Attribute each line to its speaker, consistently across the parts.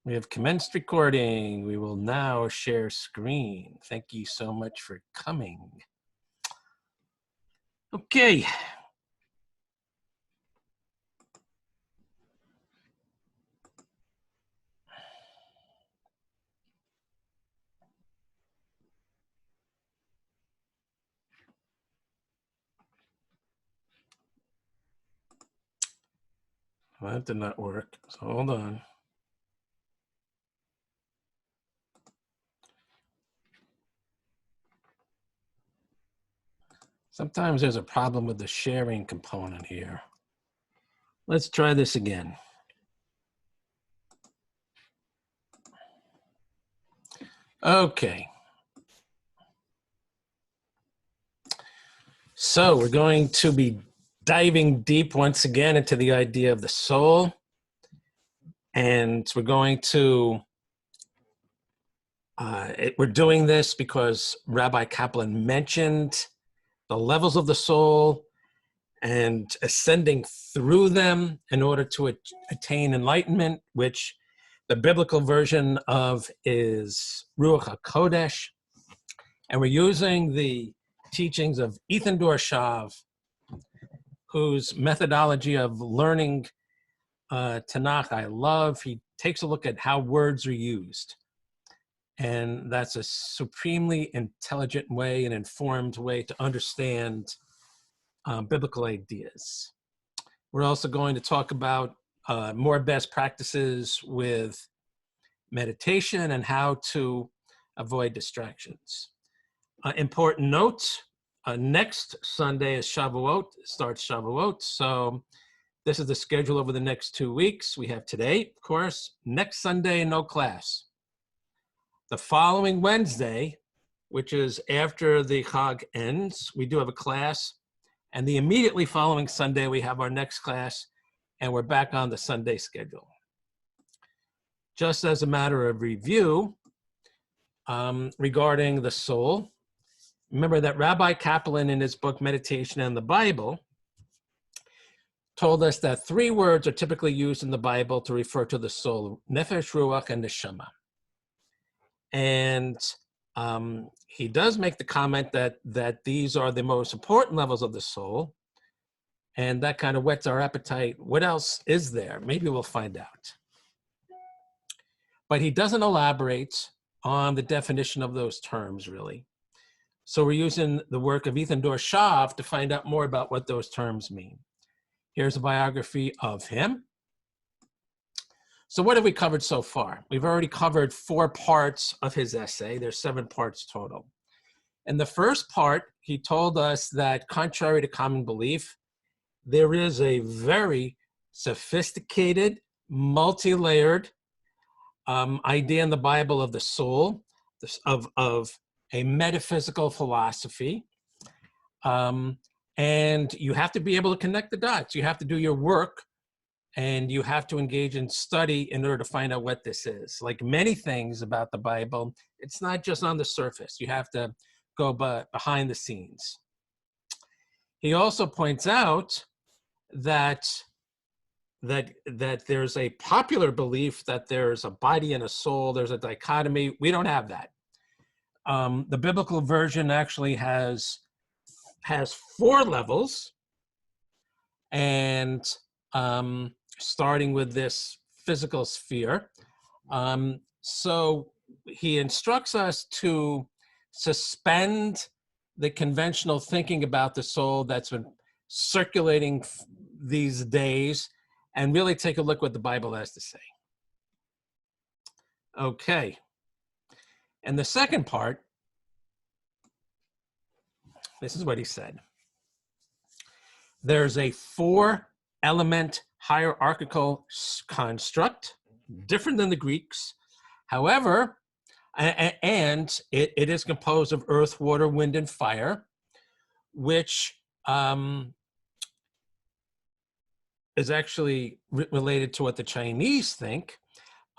Speaker 1: We have commenced recording. We will now share screen. Thank you so much for coming. Okay. Well, that did not work, so hold on. Sometimes there's a problem with the sharing component here. Let's try this again. Okay. So we're going to be diving deep once again into the idea of the soul. And we're going to, we're doing this because Rabbi Kaplan mentioned the levels of the soul and ascending through them in order to attain enlightenment, which the biblical version of is Ruach HaKodesh. And we're using the teachings of Ethan Dorshav, whose methodology of learning Tanakh I love. He takes a look at how words are used. And that's a supremely intelligent way, an informed way to understand biblical ideas. We're also going to talk about more best practices with meditation and how to avoid distractions. Important note, next Sunday is Shavuot, starts Shavuot. So this is the schedule over the next 2 weeks. We have today, of course, next Sunday, no class. The following Wednesday, which is after the Chag ends, we do have a class. And the immediately following Sunday, we have our next class, and we're back on the Sunday schedule. Just as a matter of review regarding the soul, remember that Rabbi Kaplan in his book, Meditation and the Bible, told us that 3 words are typically used in the Bible to refer to the soul: nefesh, ruach, and neshama. And he does make the comment that these are the most important levels of the soul, and that kind of whets our appetite. What else is there? Maybe we'll find out. But he doesn't elaborate on the definition of those terms, really. So we're using the work of Ethan Dorshav to find out more about what those terms mean. Here's a biography of him. So what have we covered so far? We've already covered 4 parts of his essay. There's 7 parts total. In the first part, he told us that contrary to common belief, there is a very sophisticated, multi-layered idea in the Bible of the soul, of a metaphysical philosophy. And you have to be able to connect the dots. You have to do your work, and you have to engage in study in order to find out what this is. Like many things about the Bible, it's not just on the surface. You have to go behind the scenes. He also points out that there's a popular belief that there's a body and a soul, there's a dichotomy. We don't have that. The biblical version actually has 4 levels, and starting with this physical sphere. So he instructs us to suspend the conventional thinking about the soul that's been circulating these days and really take a look what the Bible has to say. Okay. And the second part, this is what he said. There's a 4-element hierarchical construct, different than the Greeks. However, and it is composed of earth, water, wind, and fire, which is actually related to what the Chinese think,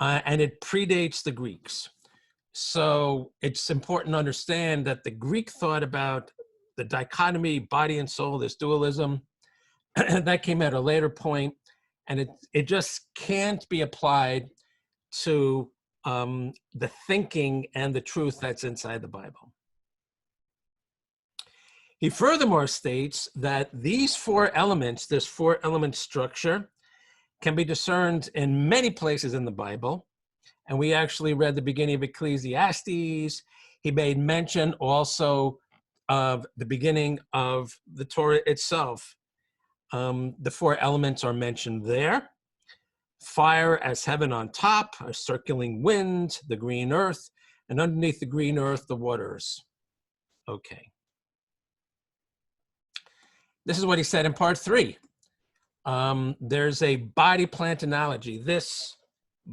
Speaker 1: and it predates the Greeks. So it's important to understand that the Greek thought about the dichotomy, body and soul, this dualism, that came at a later point, and it just can't be applied to the thinking and the truth that's inside the Bible. He furthermore states that these four elements, this four-element structure, can be discerned in many places in the Bible. And we actually read the beginning of Ecclesiastes. He made mention also of the beginning of the Torah itself. The four elements are mentioned there. Fire as heaven on top, a circling wind, the green earth, and underneath the green earth, the waters. Okay. This is what he said in part 3. There's a body-plant analogy. This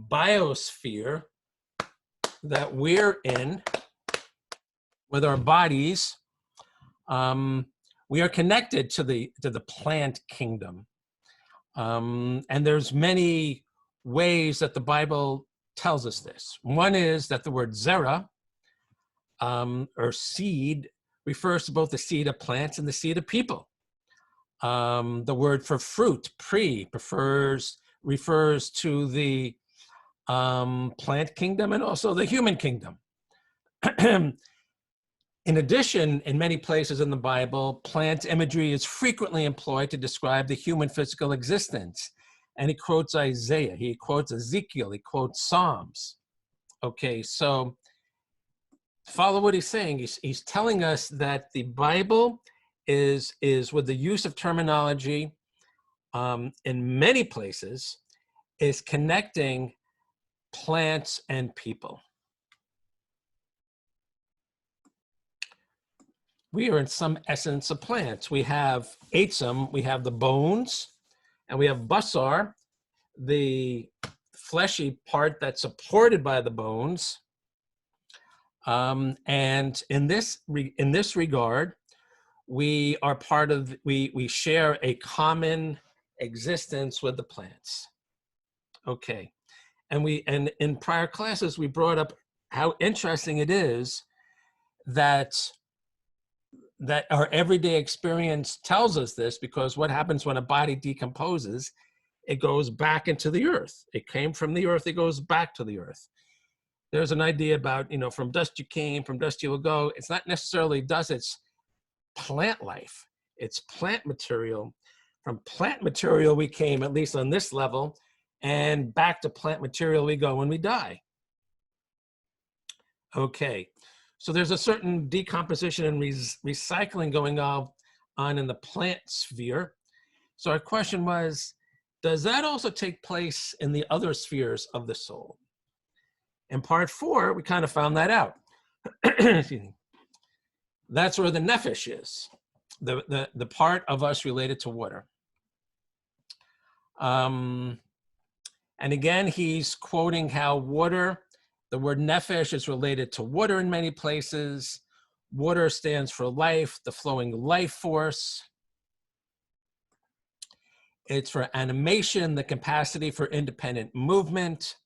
Speaker 1: biosphere that we're in with our bodies, we are connected to the plant kingdom. And there's many ways that the Bible tells us this. One is that the word zera, or seed, refers to both the seed of plants and the seed of people. The word for fruit, refers to the plant kingdom and also the human kingdom. In addition, in many places in the Bible, plant imagery is frequently employed to describe the human physical existence. And he quotes Isaiah, he quotes Ezekiel, he quotes Psalms. Okay, so follow what he's saying. He's telling us that the Bible is with the use of terminology in many places, is connecting plants and people. We are in some essence of plants. We have atzim, we have the bones, and we have basar, the fleshy part that's supported by the bones. And in this regard, we are part of, we share a common existence with the plants. Okay. And in prior classes, we brought up how interesting it is that our everyday experience tells us this, because what happens when a body decomposes, it goes back into the earth. It came from the earth, it goes back to the earth. There's an idea about, from dust you came, from dust you will go. It's not necessarily dust, it's plant life. It's plant material. From plant material we came, at least on this level, and back to plant material we go when we die. Okay. So there's a certain decomposition and recycling going on in the plant sphere. So our question was, does that also take place in the other spheres of the soul? In part 4, we kind of found that out. That's where the nephesh is, the part of us related to water. And again, he's quoting how water, the word nephesh is related to water in many places. Water stands for life, the flowing life force. It's for animation, the capacity for independent movement.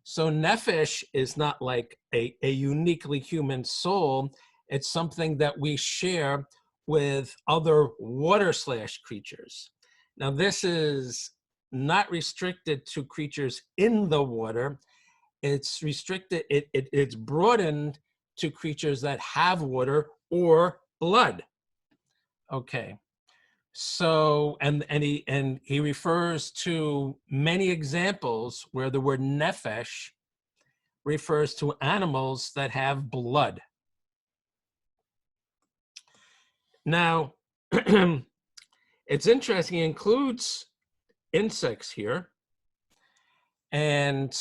Speaker 1: So nephesh is not like a uniquely human soul. It's something that we share with other water/creatures. Now, this is not restricted to creatures in the water. It's restricted, it's broadened to creatures that have water or blood. Okay. So, and he refers to many examples where the word nephesh refers to animals that have blood. Now, it's interesting, he includes insects here, and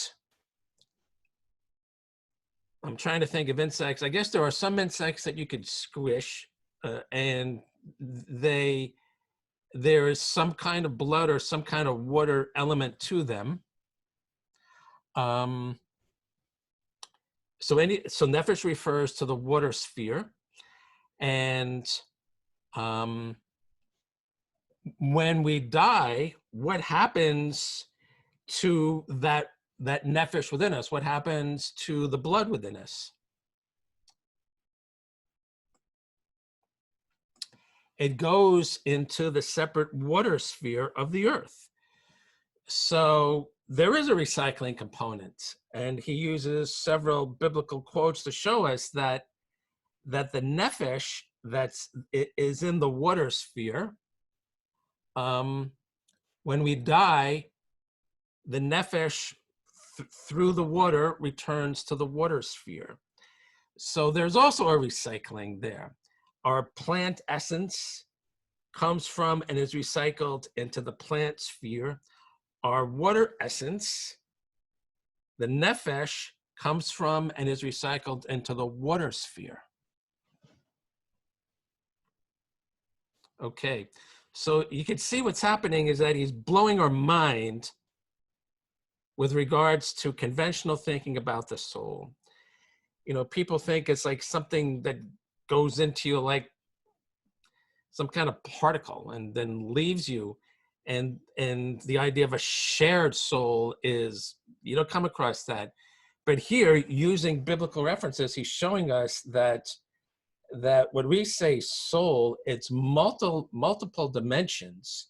Speaker 1: I'm trying to think of insects. I guess there are some insects that you could squish, and there is some kind of blood or some kind of water element to them. So nephesh refers to the water sphere, and when we die, what happens to that nephesh within us? What happens to the blood within us? It goes into the separate water sphere of the earth. So there is a recycling component, and he uses several biblical quotes to show us that the nephesh is in the water sphere. When we die, the nephesh through the water returns to the water sphere. So there's also a recycling there. Our plant essence comes from and is recycled into the plant sphere. Our water essence, the nephesh, comes from and is recycled into the water sphere. Okay, so you can see what's happening is that he's blowing our mind with regards to conventional thinking about the soul. You know, people think it's like something that goes into you like some kind of particle and then leaves you. And the idea of a shared soul is, you don't come across that. But here, using biblical references, he's showing us that when we say soul, it's multiple dimensions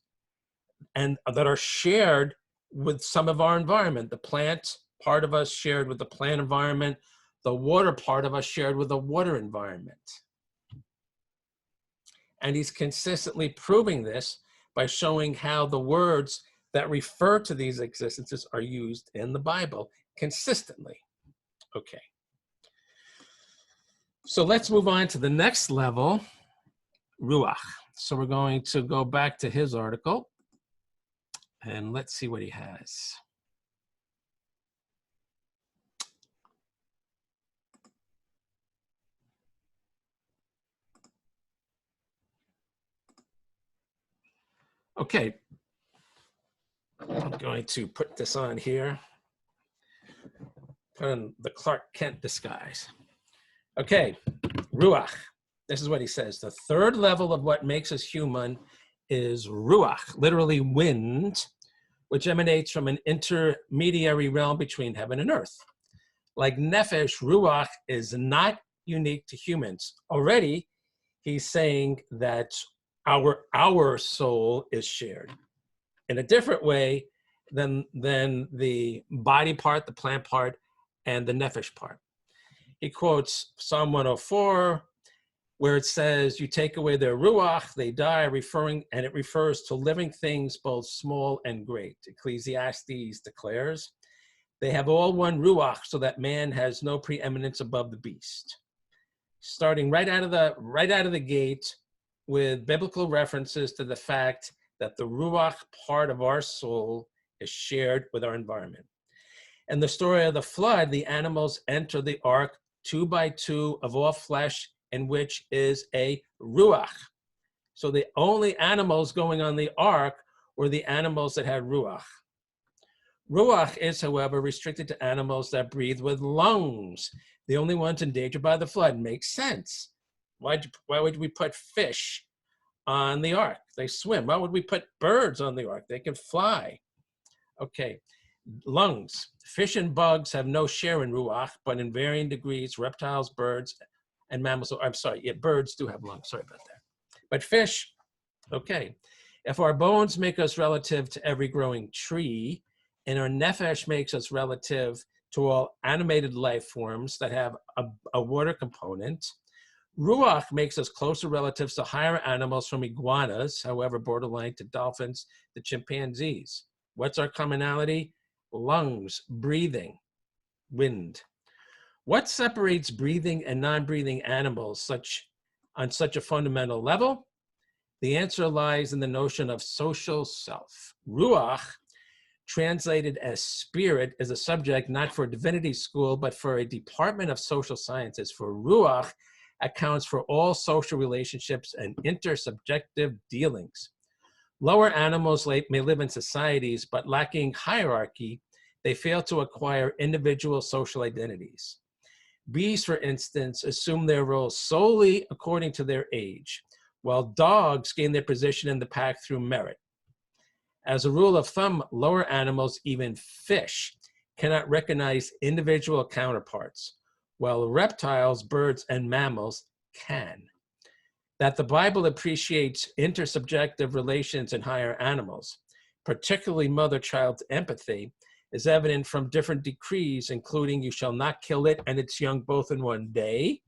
Speaker 1: and that are shared with some of our environment. The plant part of us shared with the plant environment, the water part of us shared with the water environment. And he's consistently proving this by showing how the words that refer to these existences are used in the Bible consistently. Okay. So let's move on to the next level, Ruach. So we're going to go back to his article and let's see what he has. Okay, I'm going to put this on here. Put on the Clark Kent disguise. Okay, Ruach. This is what he says. The third level of what makes us human is Ruach, literally wind, which emanates from an intermediary realm between heaven and earth. Like Nefesh, Ruach is not unique to humans. Already, he's saying that our soul is shared in a different way than the body part, the plant part, and the Nefesh part. He quotes Psalm 104, where it says, you take away their Ruach, they die, and it refers to living things, both small and great. Ecclesiastes declares, they have all one Ruach, so that man has no preeminence above the beast. Starting right out of the gate with biblical references to the fact that the Ruach part of our soul is shared with our environment. In the story of the flood, the animals enter the ark 2 by 2 of all flesh, in which is a Ruach. So the only animals going on the ark were the animals that had Ruach. Ruach is, however, restricted to animals that breathe with lungs. The only ones endangered by the flood. Makes sense. Why would we put fish on the ark? They swim. Why would we put birds on the ark? They can fly. Okay, lungs. Fish and bugs have no share in Ruach, but in varying degrees, reptiles, birds, and mammals. I'm sorry, yeah, birds do have lungs. Sorry about that. But fish, okay. If our bones make us relative to every growing tree, and our nefesh makes us relative to all animated life forms that have a water component, Ruach makes us closer relatives to higher animals from iguanas, however borderline, to dolphins, to chimpanzees. What's our commonality? Lungs, breathing, wind. What separates breathing and non-breathing animals on such a fundamental level? The answer lies in the notion of social self. Ruach, translated as spirit, is a subject not for divinity school, but for a department of social sciences. For Ruach accounts for all social relationships and intersubjective dealings. Lower animals may live in societies, but lacking hierarchy, they fail to acquire individual social identities. Bees, for instance, assume their roles solely according to their age, while dogs gain their position in the pack through merit. As a rule of thumb, lower animals, even fish, cannot recognize individual counterparts, while reptiles, birds, and mammals can. That the Bible appreciates intersubjective relations in higher animals, particularly mother-child empathy, is evident from different decrees, including you shall not kill it and its young both in one day.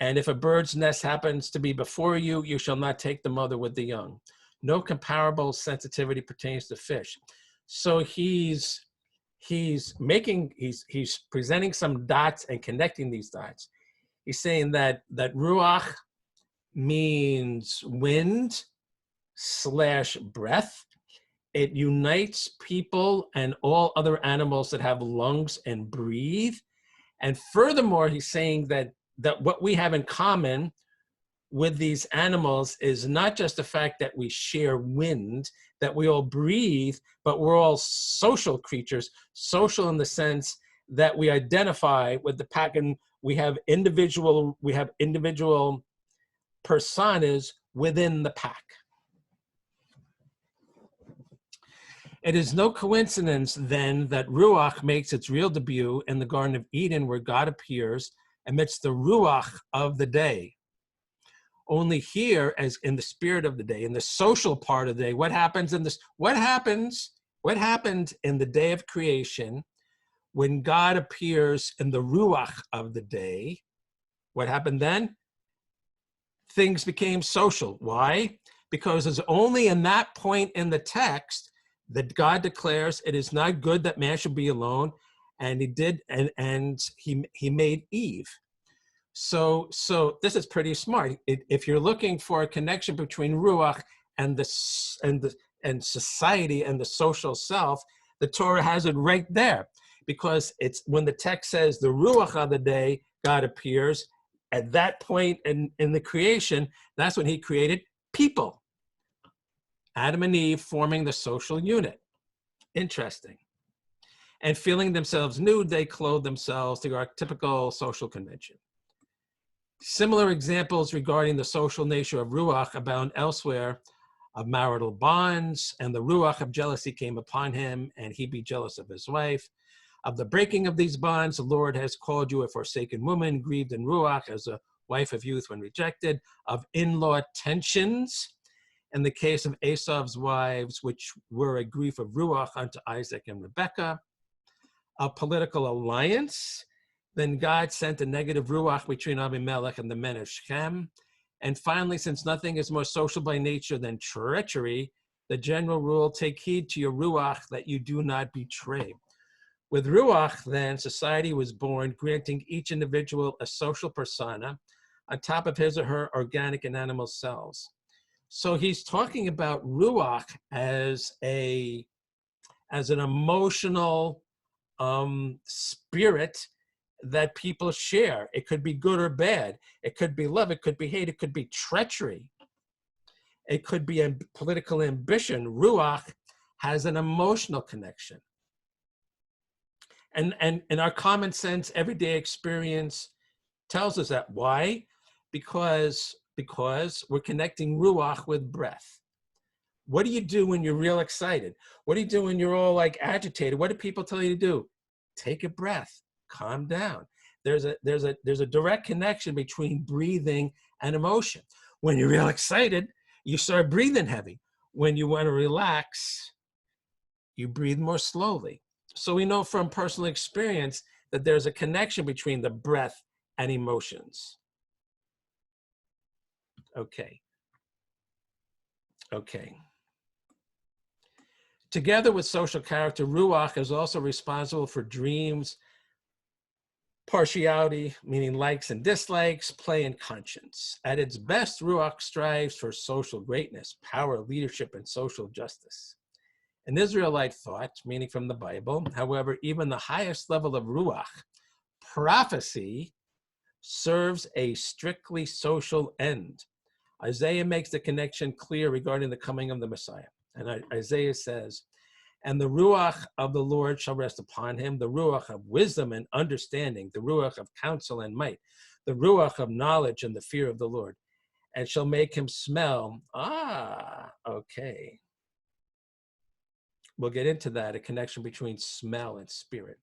Speaker 1: And if a bird's nest happens to be before you, you shall not take the mother with the young. No comparable sensitivity pertains to fish. So he's presenting some dots and connecting these dots. He's saying that Ruach means wind / breath. It unites people and all other animals that have lungs and breathe. And furthermore, he's saying that what we have in common with these animals is not just the fact that we share wind, that we all breathe, but we're all social creatures, social in the sense that we identify with the pack, and we have individual personas within the pack. It is no coincidence then that Ruach makes its real debut in the Garden of Eden, where God appears amidst the Ruach of the day. Only here, as in the spirit of the day, in the social part of the day, what happened in the day of creation when God appears in the Ruach of the day? What happened then? Things became social. Why? Because it's only in that point in the text that God declares it is not good that man should be alone, and he did, and he made Eve. So this is pretty smart. If you're looking for a connection between Ruach and society and the social self, the Torah has it right there, because it's when the text says the Ruach of the day, God appears at that point in the creation. That's when he created people, Adam and Eve forming the social unit. Interesting. And feeling themselves nude, they clothe themselves to our typical social convention. Similar examples regarding the social nature of Ruach abound elsewhere, of marital bonds, and the Ruach of jealousy came upon him, and he be jealous of his wife. Of the breaking of these bonds, the Lord has called you a forsaken woman, grieved in Ruach, as a wife of youth when rejected. Of in-law tensions, in the case of Esau's wives, which were a grief of Ruach unto Isaac and Rebekah. Of political alliance, then God sent a negative Ruach between Abimelech and the men of Shechem. And finally, since nothing is more social by nature than treachery, the general rule, take heed to your Ruach that you do not betray. With Ruach, then, society was born, granting each individual a social persona on top of his or her organic and animal selves. So he's talking about Ruach as an emotional spirit that people share. It could be good or bad. It could be love. It could be hate. It could be treachery. It could be a political ambition. Ruach has an emotional connection. And our common sense, everyday experience tells us that. Why? Because we're connecting Ruach with breath. What do you do when you're real excited? What do you do when you're all like agitated? What do people tell you to do? Take a breath. Calm down. There's a direct connection between breathing and emotion. When you're real excited, you start breathing heavy. When you want to relax, you breathe more slowly. So we know from personal experience that there's a connection between the breath and emotions. Okay. Together with social character, Ruach is also responsible for dreams, partiality, meaning likes and dislikes, play, and conscience. At its best, Ruach strives for social greatness, power, leadership, and social justice. In Israelite thought, meaning from the Bible, however, even the highest level of Ruach, prophecy, serves a strictly social end. Isaiah makes the connection clear regarding the coming of the Messiah. And Isaiah says, and the Ruach of the Lord shall rest upon him, the Ruach of wisdom and understanding, the Ruach of counsel and might, the Ruach of knowledge and the fear of the Lord, and shall make him smell. Okay. We'll get into that, a connection between smell and spirit.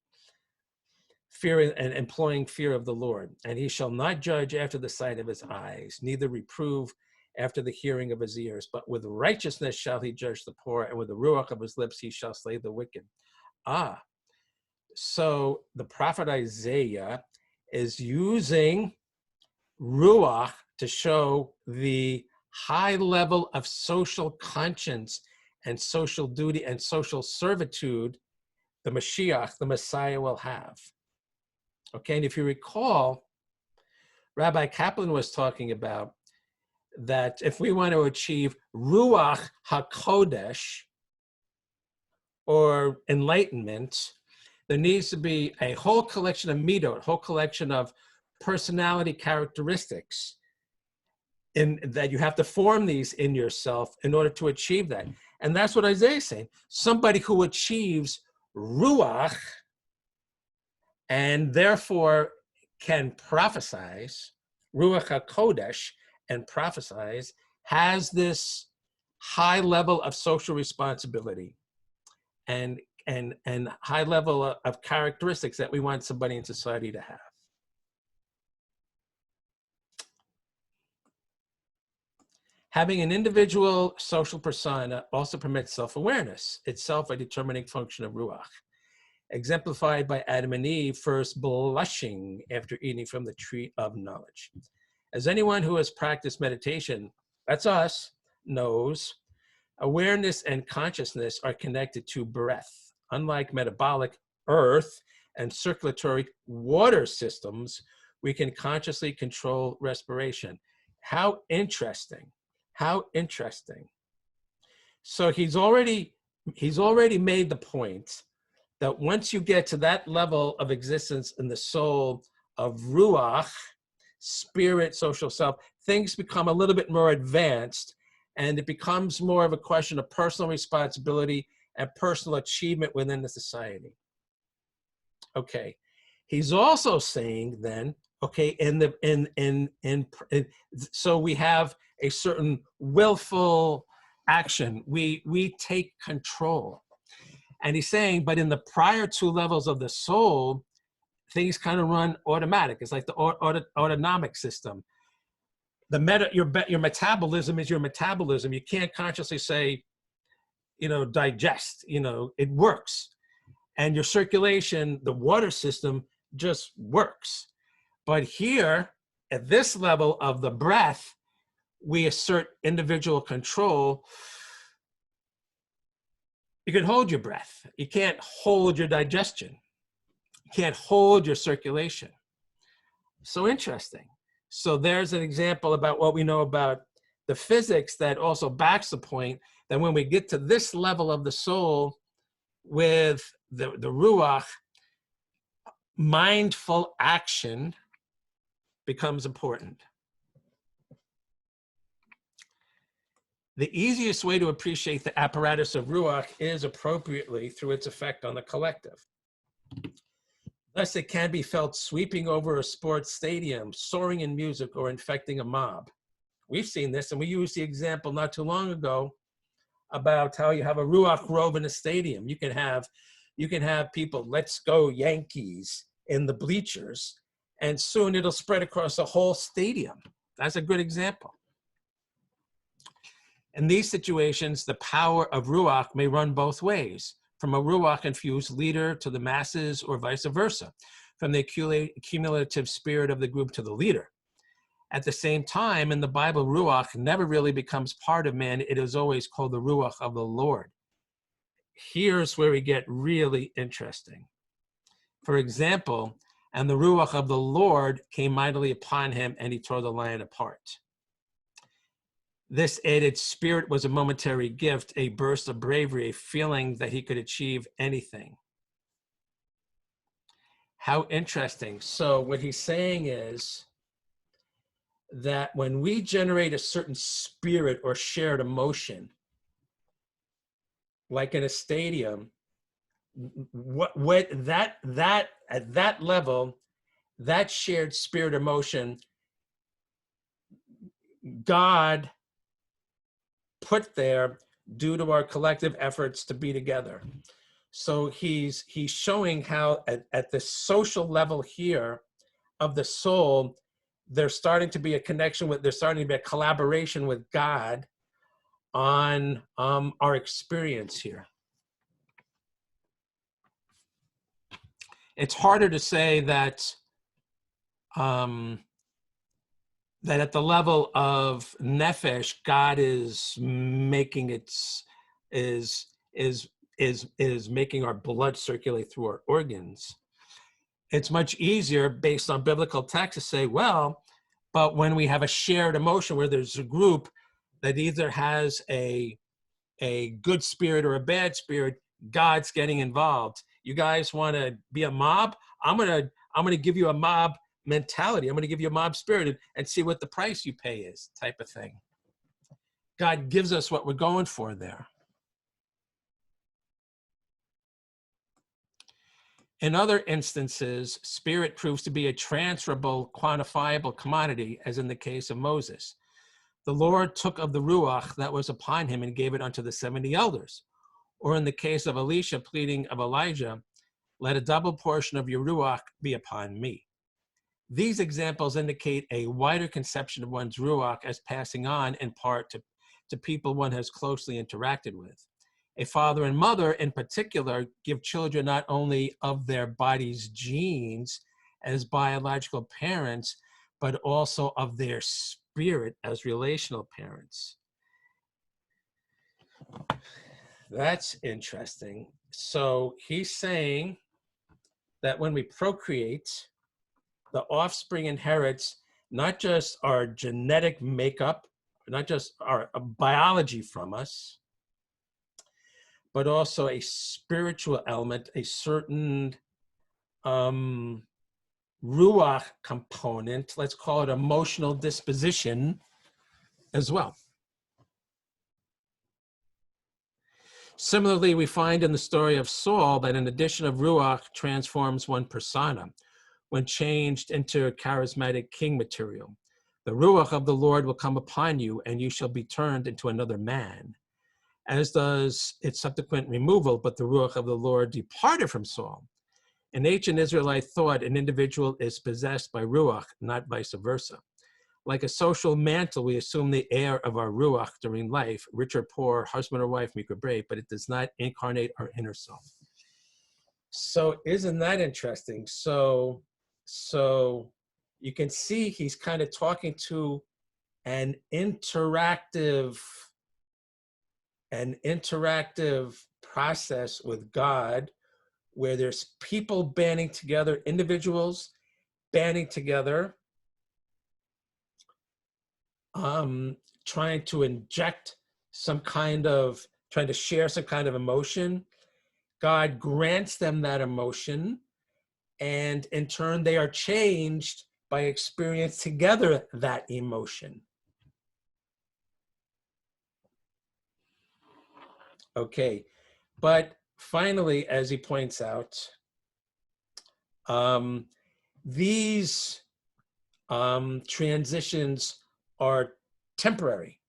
Speaker 1: Fear and employing fear of the Lord. And he shall not judge after the sight of his eyes, neither reprove after the hearing of his ears. But with righteousness shall he judge the poor, and with the ruach of his lips he shall slay the wicked. So the prophet Isaiah is using ruach to show the high level of social conscience and social duty and social servitude the Mashiach, the Messiah, will have. Okay, and if you recall, Rabbi Kaplan was talking about that if we want to achieve Ruach HaKodesh, or enlightenment, there needs to be a whole collection of midot, a whole collection of personality characteristics that you have to form these in yourself in order to achieve that. And that's what Isaiah is saying. Somebody who achieves Ruach and therefore can prophesize, Ruach HaKodesh, and prophesize, has this high level of social responsibility and high level of characteristics that we want somebody in society to have. Having an individual social persona also permits self-awareness, itself a determining function of Ruach, exemplified by Adam and Eve first blushing after eating from the tree of knowledge. As anyone who has practiced meditation, that's us, knows, awareness and consciousness are connected to breath. Unlike metabolic earth and circulatory water systems, we can consciously control respiration. How interesting. How interesting. So he's already made the point that once you get to that level of existence in the soul of Ruach, spirit, social self, things become a little bit more advanced, and it becomes more of a question of personal responsibility and personal achievement within the society. Okay, he's also saying then, okay, so we have a certain willful action. We take control. And he's saying, but in the prior two levels of the soul, things kind of run automatic. It's like the autonomic system. Your metabolism is your metabolism. You can't consciously say, digest, it works. And your circulation, the water system, just works. But here, at this level of the breath, we assert individual control. You can hold your breath. You can't hold your digestion. You can't hold your circulation. So interesting. So there's an example about what we know about the physics that also backs the point that when we get to this level of the soul with the Ruach, mindful action becomes important. The easiest way to appreciate the apparatus of Ruach is appropriately through its effect on the collective. Thus, it can be felt sweeping over a sports stadium, soaring in music, or infecting a mob. We've seen this, and we used the example not too long ago about how you have a Ruach Rove in a stadium. You can have people, let's go Yankees, in the bleachers, and soon it'll spread across the whole stadium. That's a good example. In these situations, the power of Ruach may run both ways, from a Ruach-infused leader to the masses or vice versa, from the accumulative spirit of the group to the leader. At the same time, in the Bible, Ruach never really becomes part of man. It is always called the Ruach of the Lord. Here's where we get really interesting. For example, and the Ruach of the Lord came mightily upon him, and he tore the lion apart. This added spirit was a momentary gift, a burst of bravery, a feeling that he could achieve anything. How interesting. So what he's saying is that when we generate a certain spirit or shared emotion, like in a stadium, at that level, that shared spirit emotion, God put there due to our collective efforts to be together. So he's showing how at the social level here of the soul, there's starting to be a connection with, there's starting to be a collaboration with God on our experience here. It's harder to say that that at the level of nefesh, God is making is making our blood circulate through our organs. It's much easier based on biblical text to say, well, but when we have a shared emotion where there's a group that either has a good spirit or a bad spirit, God's getting involved. You guys want to be a mob? I'm gonna give you a mob mentality. I'm going to give you a mob spirit and see what the price you pay is, type of thing. God gives us what we're going for there. In other instances, spirit proves to be a transferable, quantifiable commodity, as in the case of Moses. The Lord took of the Ruach that was upon him and gave it unto the 70 elders. Or in the case of Elisha pleading of Elijah, let a double portion of your Ruach be upon me. These examples indicate a wider conception of one's Ruach as passing on in part to people one has closely interacted with. A father and mother in particular give children not only of their body's genes as biological parents, but also of their spirit as relational parents. That's interesting. So he's saying that when we procreate, the offspring inherits not just our genetic makeup, not just our biology from us, but also a spiritual element, a certain Ruach component, let's call it emotional disposition as well. Similarly, we find in the story of Saul that an addition of Ruach transforms one persona when changed into charismatic king material. The Ruach of the Lord will come upon you, and you shall be turned into another man, as does its subsequent removal, but the Ruach of the Lord departed from Saul. In ancient Israelite thought, an individual is possessed by Ruach, not vice versa. Like a social mantle, we assume the air of our Ruach during life, rich or poor, husband or wife, meek or brave, but it does not incarnate our inner self. So isn't that interesting? So you can see he's kind of talking to an interactive process with God, where there's people banding together, individuals banding together, trying to inject trying to share some kind of emotion. God grants them that emotion, and in turn, they are changed by experience together that emotion. Okay, but finally, as he points out, these transitions are temporary.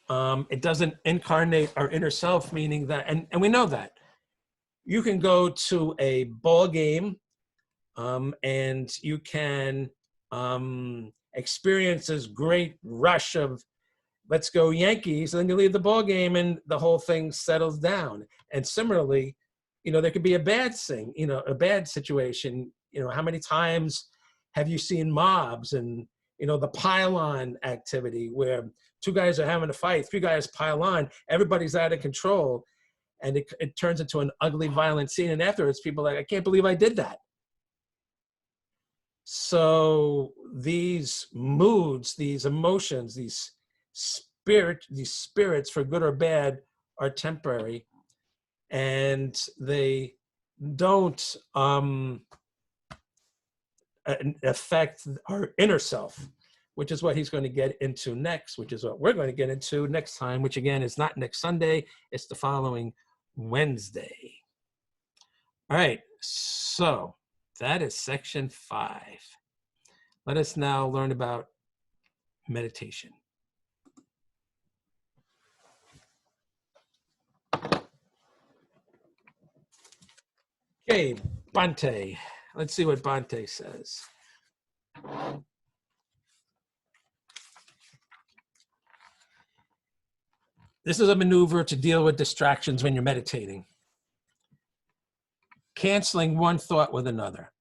Speaker 1: It doesn't incarnate our inner self, meaning that, and we know that. You can go to a ball game and you can experience this great rush of let's go Yankees, and then you leave the ball game and the whole thing settles down. And similarly, there could be a bad thing, a bad situation. How many times have you seen mobs and, the pile-on activity where two guys are having a fight, three guys pile on, everybody's out of control, and it turns into an ugly, violent scene. And afterwards, people are like, I can't believe I did that. So these moods, these emotions, these spirits, for good or bad, are temporary, and they don't affect our inner self, which is what he's going to get into next, which is what we're going to get into next time, which again is not next Sunday, it's the following Wednesday. All right, so that is section 5. Let us now learn about meditation. Okay, Bhante. Let's see what Bhante says. This is a maneuver to deal with distractions when you're meditating. Canceling one thought with another.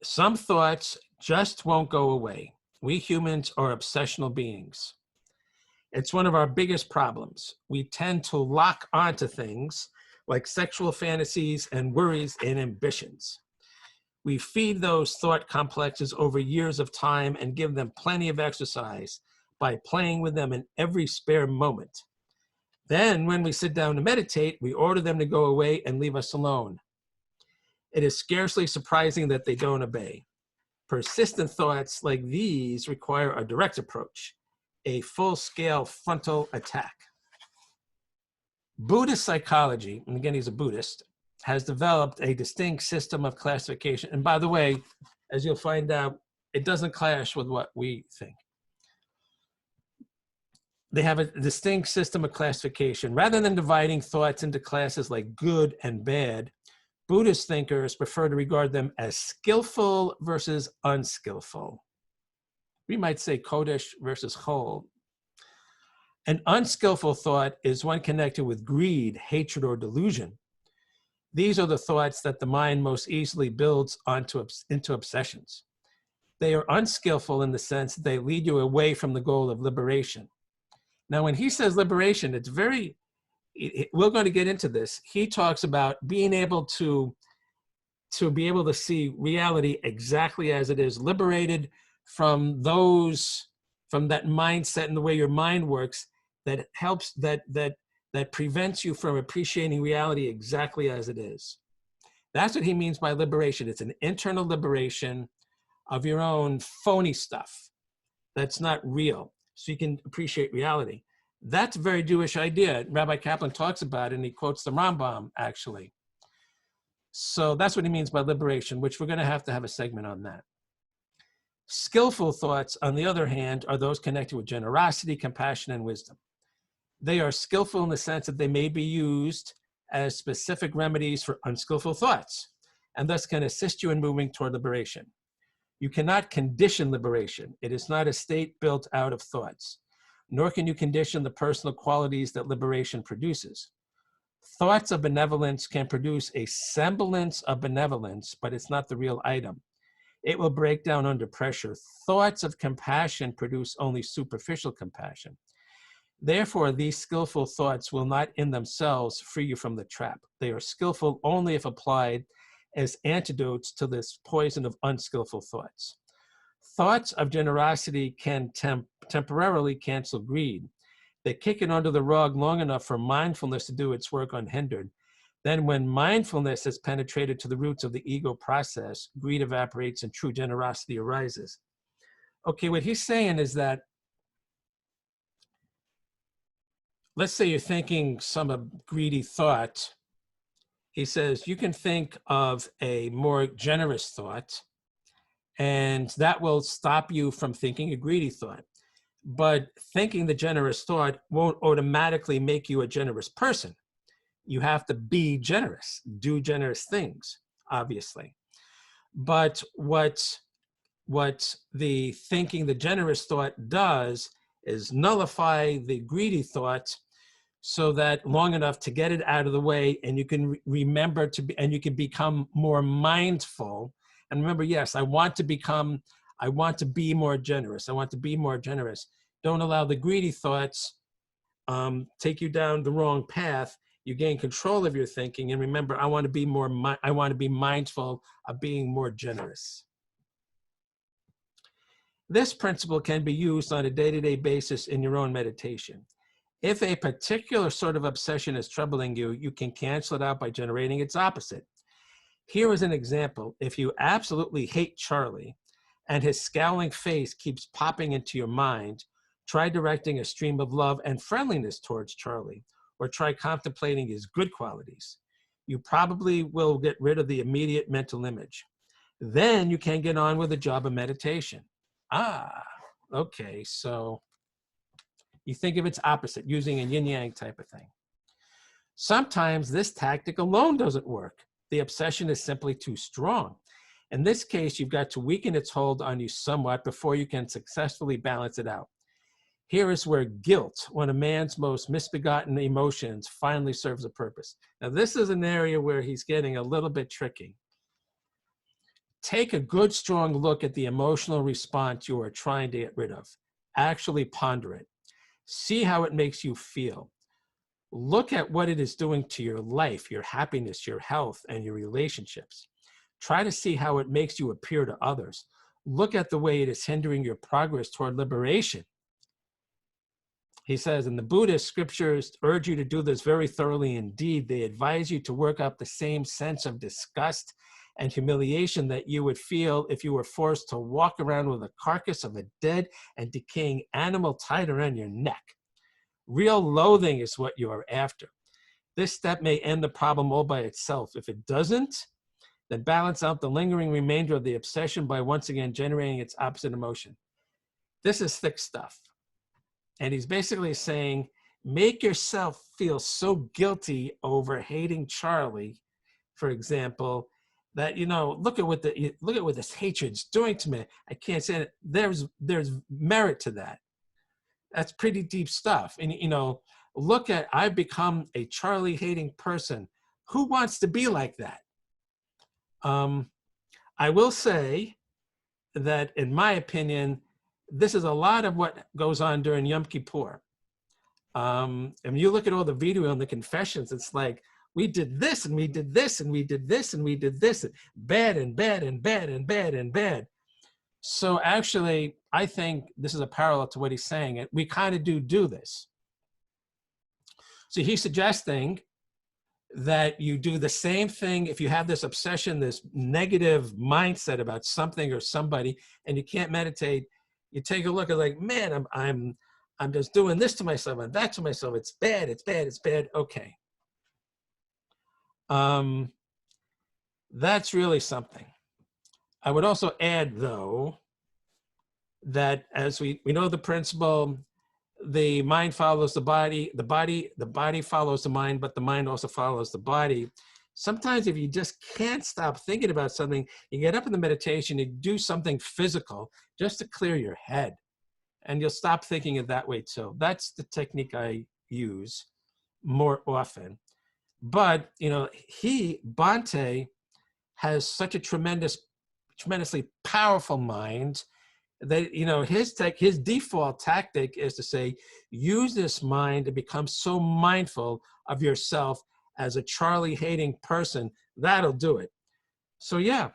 Speaker 1: Some thoughts just won't go away. We humans are obsessional beings. It's one of our biggest problems. We tend to lock onto things like sexual fantasies and worries and ambitions. We feed those thought complexes over years of time and give them plenty of exercise by playing with them in every spare moment. Then when we sit down to meditate, we order them to go away and leave us alone. It is scarcely surprising that they don't obey. Persistent thoughts like these require a direct approach, a full-scale frontal attack. Buddhist psychology, and again, he's a Buddhist, has developed a distinct system of classification. And by the way, as you'll find out, it doesn't clash with what we think. They have a distinct system of classification. Rather than dividing thoughts into classes like good and bad, Buddhist thinkers prefer to regard them as skillful versus unskillful. We might say kodesh versus chol. An unskillful thought is one connected with greed, hatred, or delusion. These are the thoughts that the mind most easily builds into obsessions. They are unskillful in the sense that they lead you away from the goal of liberation. Now, when he says liberation, it's very, we're going to get into this. He talks about being able to be able to see reality exactly as it is, liberated from that mindset and the way your mind works that helps, that prevents you from appreciating reality exactly as it is. That's what he means by liberation. It's an internal liberation of your own phony stuff that's not real, so you can appreciate reality. That's a very Jewish idea. Rabbi Kaplan talks about it, and he quotes the Rambam, actually. So that's what he means by liberation, which we're going to have a segment on that. Skillful thoughts, on the other hand, are those connected with generosity, compassion, and wisdom. They are skillful in the sense that they may be used as specific remedies for unskillful thoughts, and thus can assist you in moving toward liberation. You cannot condition liberation. It is not a state built out of thoughts, nor can you condition the personal qualities that liberation produces. Thoughts of benevolence can produce a semblance of benevolence, but it's not the real item. It will break down under pressure. Thoughts of compassion produce only superficial compassion. Therefore, these skillful thoughts will not in themselves free you from the trap. They are skillful only if applied as antidotes to this poison of unskillful thoughts. Thoughts of generosity can temporarily cancel greed. They kick it under the rug long enough for mindfulness to do its work unhindered. Then when mindfulness has penetrated to the roots of the ego process, greed evaporates and true generosity arises. Okay, what he's saying is that, let's say you're thinking some greedy thought. He says you can think of a more generous thought, and that will stop you from thinking a greedy thought. But thinking the generous thought won't automatically make you a generous person. You have to be generous, do generous things, obviously. But what the thinking the generous thought does is nullify the greedy thought, so that long enough to get it out of the way, and you can remember to be, and you can become more mindful. And remember, yes, I want to be more generous. I want to be more generous. Don't allow the greedy thoughts take you down the wrong path. You gain control of your thinking, and remember, I want to be mindful of being more generous. This principle can be used on a day-to-day basis in your own meditation. If a particular sort of obsession is troubling you, you can cancel it out by generating its opposite. Here is an example. If you absolutely hate Charlie and his scowling face keeps popping into your mind, try directing a stream of love and friendliness towards Charlie, or try contemplating his good qualities. You probably will get rid of the immediate mental image. Then you can get on with the job of meditation. Okay, so you think of its opposite, using a yin-yang type of thing. Sometimes this tactic alone doesn't work. The obsession is simply too strong. In this case, you've got to weaken its hold on you somewhat before you can successfully balance it out. Here is where guilt, one of man's most misbegotten emotions, finally serves a purpose. Now, this is an area where he's getting a little bit tricky. Take a good, strong look at the emotional response you are trying to get rid of. Actually ponder it. See how it makes you feel. Look at what it is doing to your life, your happiness, your health, and your relationships. Try to see how it makes you appear to others. Look at the way it is hindering your progress toward liberation. He says, and the Buddhist scriptures urge you to do this very thoroughly indeed. They advise you to work up the same sense of disgust and humiliation that you would feel if you were forced to walk around with a carcass of a dead and decaying animal tied around your neck. Real loathing is what you are after. This step may end the problem all by itself. If it doesn't, then balance out the lingering remainder of the obsession by once again generating its opposite emotion. This is thick stuff. And he's basically saying, make yourself feel so guilty over hating Charlie, for example, that, you know, look at what this hatred's doing to me. I can't say it. There's merit to that. That's pretty deep stuff. And, you know, look at, I've become a Charlie hating person. Who wants to be like that? I will say that, in my opinion, this is a lot of what goes on during Yom Kippur. And you look at all the video and the confessions, it's like, we did this and we did this and we did this and we did this, and bad and bad and bad and bad and bad. So actually, I think this is a parallel to what he's saying. We kind of do this. So he's suggesting that you do the same thing if you have this obsession, this negative mindset about something or somebody, and you can't meditate. You take a look at, like, man, I'm just doing this to myself and that to myself. It's bad, it's bad, it's bad. Okay. That's really something. I would also add, though, that as we know the principle, the mind follows the body, the body follows the mind, but the mind also follows the body. Sometimes if you just can't stop thinking about something, you get up in the meditation, you do something physical just to clear your head, and you'll stop thinking it that way too. That's the technique I use more often. But, you know, Bhante has such a tremendously powerful mind that, you know, his default tactic is to say, use this mind to become so mindful of yourself as a Charlie hating person. That'll do it. So yeah,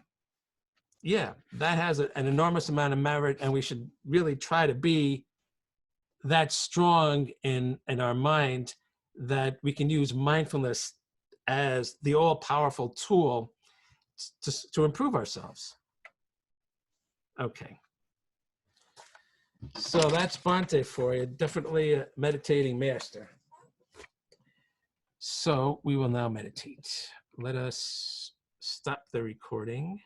Speaker 1: that has an enormous amount of merit, and we should really try to be that strong in our mind that we can use mindfulness as the all-powerful tool to improve ourselves. Okay. So that's Bhante for you, definitely a meditating master. So we will now meditate. Let us stop the recording.